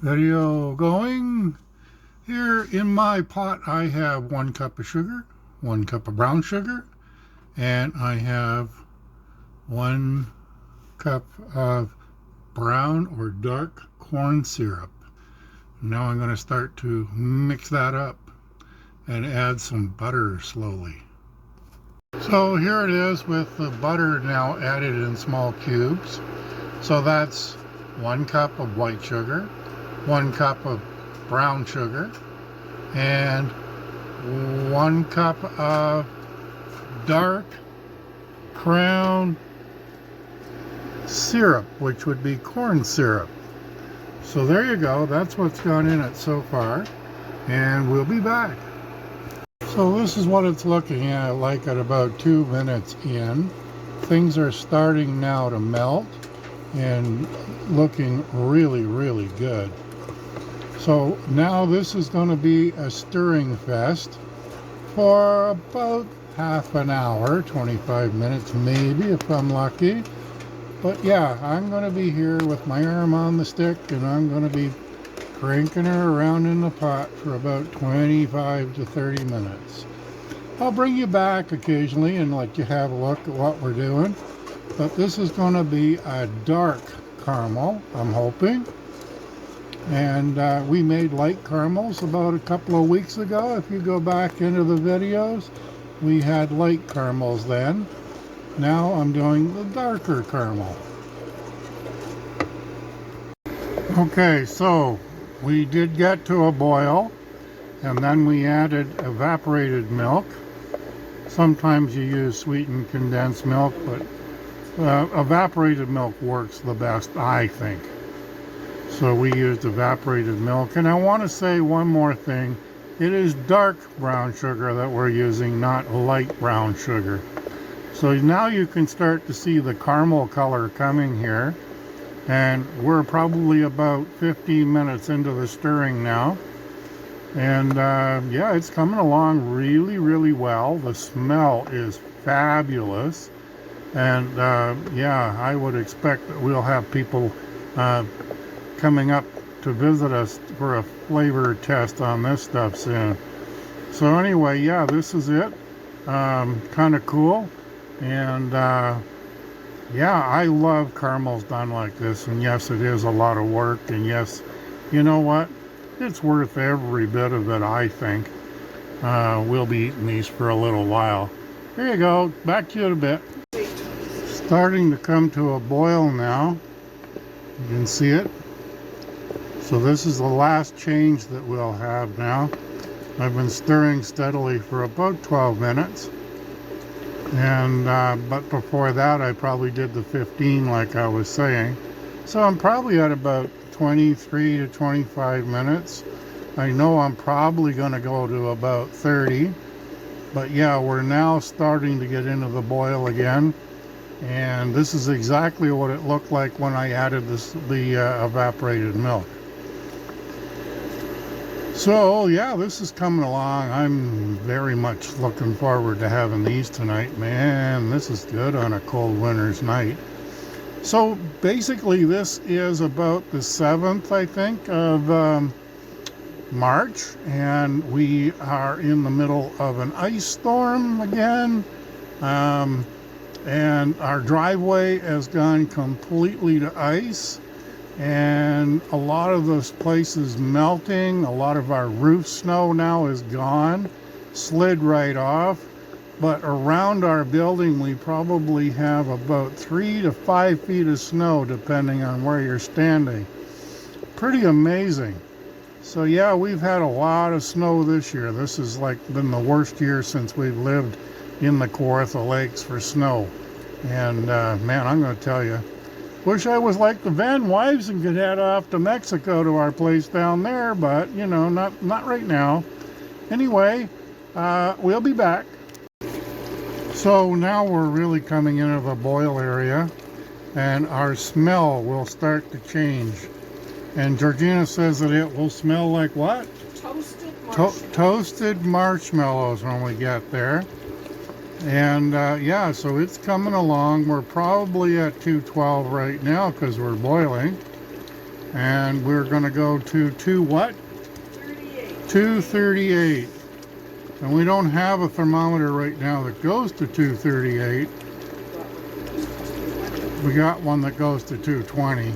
Video going. Here in my pot I have 1 cup of sugar, 1 cup of brown sugar, and I have 1 cup of brown or dark corn syrup. Now I'm going to start to mix that up and add some butter slowly. So here it is with the butter now added in small cubes. So that's 1 cup of white sugar, 1 cup of brown sugar, and 1 cup of dark crown syrup, which would be corn syrup. So there you go, that's what's gone in it so far, and we'll be back. So this is what it's looking at like at about 2 minutes in. Things are starting now to melt and looking really good. So now this is going to be a stirring fest for about half an hour, 25 minutes maybe if I'm lucky. But yeah, I'm going to be here with my arm on the stick and I'm going to be cranking her around in the pot for about 25 to 30 minutes. I'll bring you back occasionally and let you have a look at what we're doing. But this is going to be a dark caramel, I'm hoping. And we made light caramels about a couple of weeks ago. If you go back into the videos, we had light caramels then. Now I'm doing the darker caramel. Okay, so we did get to a boil, and then we added evaporated milk. Sometimes you use sweetened condensed milk, but evaporated milk works the best, I think. So we used evaporated milk. And I want to say one more thing. It is dark brown sugar that we're using, not light brown sugar. So now you can start to see the caramel color coming here. And we're probably about 15 minutes into the stirring now. And yeah, it's coming along really well. The smell is fabulous. And yeah, I would expect that we'll have people coming up to visit us for a flavor test on this stuff soon. So anyway, yeah, this is it. Kind of cool. And yeah, I love caramels done like this. And yes, it is a lot of work. And yes, you know what? It's worth every bit of it, I think. We'll be eating these for a little while. Here you go. Back to you in a bit. Starting to come to a boil now. You can see it. So this is the last change that we'll have now. I've been stirring steadily for about 12 minutes. And but before that I probably did the 15 like I was saying. So I'm probably at about 23 to 25 minutes. I know I'm probably going to go to about 30. But yeah, we're now starting to get into the boil again. And this is exactly what it looked like when I added the evaporated milk. So yeah, this is coming along. I'm very much looking forward to having these tonight. Man, this is good on a cold winter's night. So basically this is about the 7th, I think, of March, and we are in the middle of an ice storm again. And our driveway has gone completely to ice. And a lot of those places melting. A lot of our roof snow now is gone, slid right off. But around our building we probably have about 3 to 5 feet of snow depending on where you're standing. Pretty amazing. So yeah, we've had a lot of snow this year. This has like been the worst year since we've lived in the Kawartha Lakes for snow. And man, I'm going to tell you, wish I was like the Van Wives and could head off to Mexico to our place down there, but you know, not right now. Anyway, we'll be back. So now we're really coming into the boil area, and our smell will start to change. And Georgina says that it will smell like what? Toasted marshmallows. Toasted marshmallows when we get there. And yeah, so it's coming along. We're probably at 212 right now because we're boiling. And we're going to go to 2 what? 38. 238. And we don't have a thermometer right now that goes to 238. We got one that goes to 220.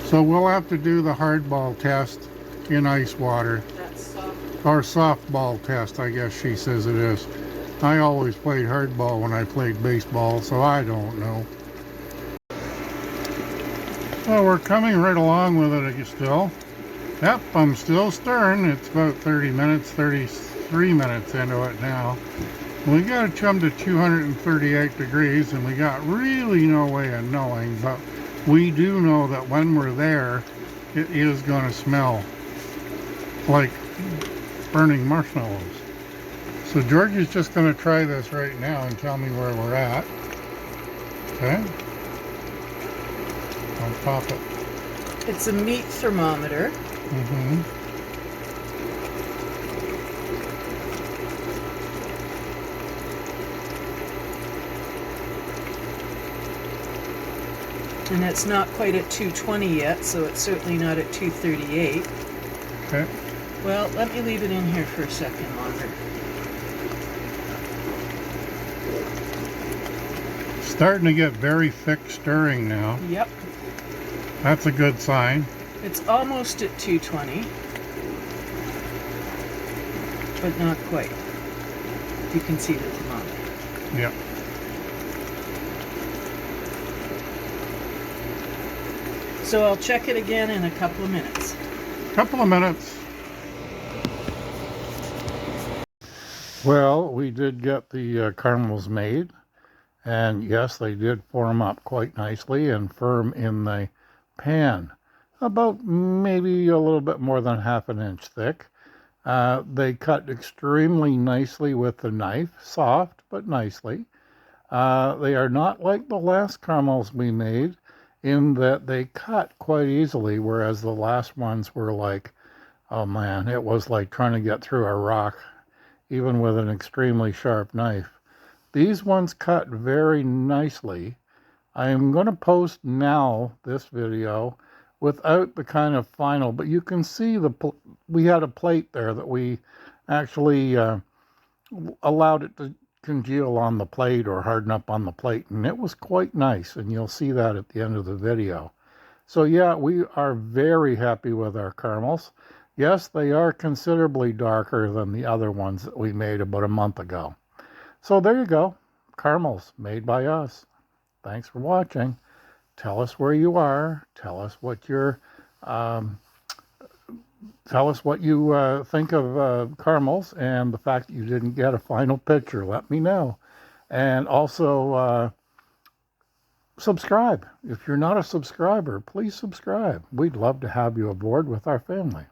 So we'll have to do the hardball test in ice water. That's soft. Or softball test, I guess she says it is. I always played hardball when I played baseball, so I don't know. Well, we're coming right along with it still. Yep, I'm still stirring. It's about 33 minutes into it now. We got it chummed to 238 degrees, and we got really no way of knowing, but we do know that when we're there, it is going to smell like burning marshmallows. So Georgie's just going to try this right now and tell me where we're at. Okay. I'll pop it. It's a meat thermometer. Mm-hmm. And it's not quite at 220 yet, so it's certainly not at 238. Okay. Well, let me leave it in here for a second longer. Starting to get very thick stirring now. Yep. That's a good sign. It's almost at 220, but not quite. You can see the thermometer. Yep. So I'll check it again in a couple of minutes. Couple of minutes. Well, we did get the caramels made, and yes, they did form up quite nicely and firm in the pan, about maybe a little bit more than ½ an inch thick. They cut extremely nicely with the knife, soft but nicely. They are not like the last caramels we made in that they cut quite easily, whereas the last ones were like, oh man, it was like trying to get through a rock, even with an extremely sharp knife. These ones cut very nicely. I am going to post now this video without the kind of final, but you can see we had a plate there that we actually allowed it to congeal on the plate or harden up on the plate, and it was quite nice, and you'll see that at the end of the video. So yeah, we are very happy with our caramels. Yes, they are considerably darker than the other ones that we made about a month ago. So there you go, caramels made by us. Thanks for watching. Tell us where you are. Tell us what you think of caramels and the fact that you didn't get a final picture. Let me know. And also subscribe. If you're not a subscriber, please subscribe. We'd love to have you aboard with our family.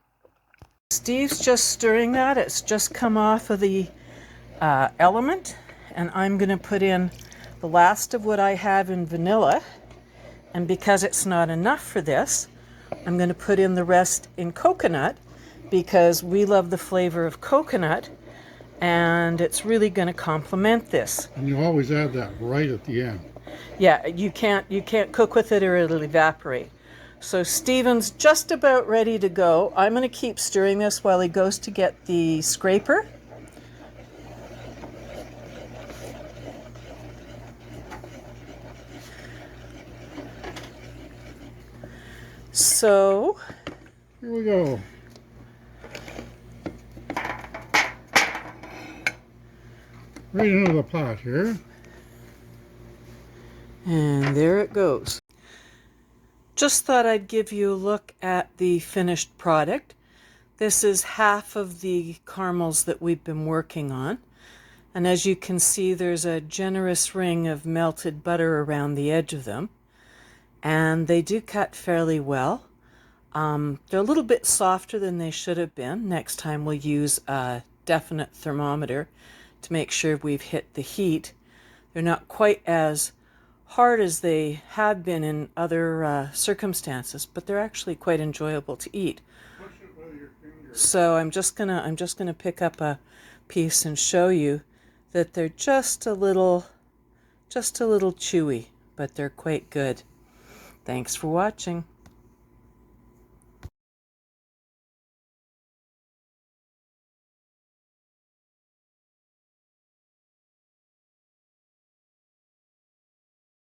Steve's just stirring that. It's just come off of the element, and I'm going to put in the last of what I have in vanilla. And because it's not enough for this, I'm going to put in the rest in coconut, because we love the flavor of coconut, and it's really going to complement this. And you always add that right at the end. Yeah, you can't cook with it or it'll evaporate. So Steven's just about ready to go. I'm going to keep stirring this while he goes to get the scraper. So here we go. Right into the pot here. And there it goes. Just thought I'd give you a look at the finished product. This is half of the caramels that we've been working on. And as you can see, there's a generous ring of melted butter around the edge of them. And they do cut fairly well. They're a little bit softer than they should have been. Next time we'll use a definite thermometer to make sure we've hit the heat. They're not quite as hard as they have been in other circumstances, but they're actually quite enjoyable to eat. Push it with your finger. So I'm just gonna pick up a piece and show you that they're just a little chewy, but they're quite good. Thanks for watching.